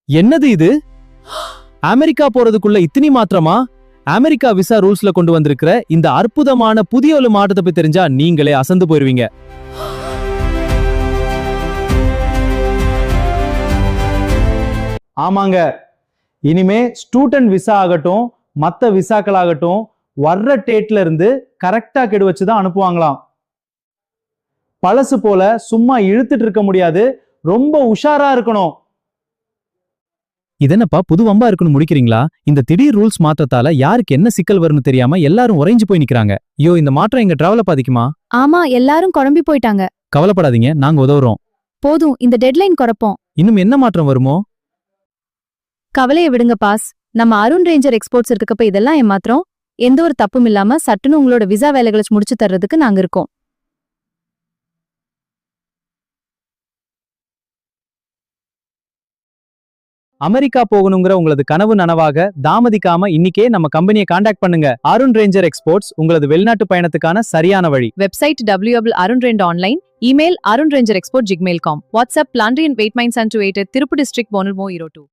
என்னது இது? அமெரிக்கா போறதுக்குள்ள இத்தினி மாத்திரமா? அமெரிக்கா விசா ரூல்ஸ்ல கொண்டு வந்திருக்கிற இந்த அற்புதமான புதிய ஒரு மாற்றத்தை பத்தி தெரிஞ்சா நீங்களே அசந்து போயிருவீங்க. ஆமாங்க, இனிமே ஸ்டூடெண்ட் விசா ஆகட்டும் மத்த விசாக்கள் ஆகட்டும் வர்ற டேட்ல இருந்து கரெக்டா கெடு வச்சுதான் அனுப்புவாங்களாம். பழசு போல சும்மா இழுத்துட்டு இருக்க முடியாது, ரொம்ப உஷாரா இருக்கணும். இதென்னப்பா புது வம்பா இருக்குன்னு முடிக்கிறீங்களா? இந்த திடீர் ரூல்ஸ் மாற்றத்தால யாருக்கு என்ன சிக்கல் வரும்னு தெரியாம எல்லாரும் உறைஞ்சு போய் நிக்கிறாங்க. ஐயோ, இந்த மாற்றம் எங்க டிராவல பாதிக்குமா? ஆமா, எல்லாரும் குழம்பி போயிட்டாங்க. கவலைப்படாதீங்க, நாங்க உதவுறோம். போதும், இந்த டெட்லைன் குறைப்போம். இன்னும் என்ன மாற்றம் வருமோ? கவலையை விடுங்க பாஸ். நம்ம அருண் ரேஞ்சர் எக்ஸ்போர்ட்ஸ் இருக்கப்ப இதெல்லாம் ஏமாத்திரம். எந்த ஒரு தப்பும் இல்லாம சட்டுன்னு உங்களோட விசா வேலைகளை முடிச்சு தர்றதுக்கு நாங்க இருக்கோம். அமெரிக்கா போகணுங்கிற உங்களது கனவு நனவாக தாமதிக்காம இன்னைக்கே நம்ம கம்பெனியை காண்டாக்ட் பண்ணுங்க. அருண் ரேஞ்சர் எக்ஸ்போர்ட்ஸ் உங்களது வெளிநாட்டு பயணத்துக்கான சரியான வழி. Website www.arunrand.online, email arunrangerexport@gmail.com, WhatsApp Landry and 897288, திருப்பு டிஸ்ட்ரிக்ட், போனல்மோ, ஈரோடு.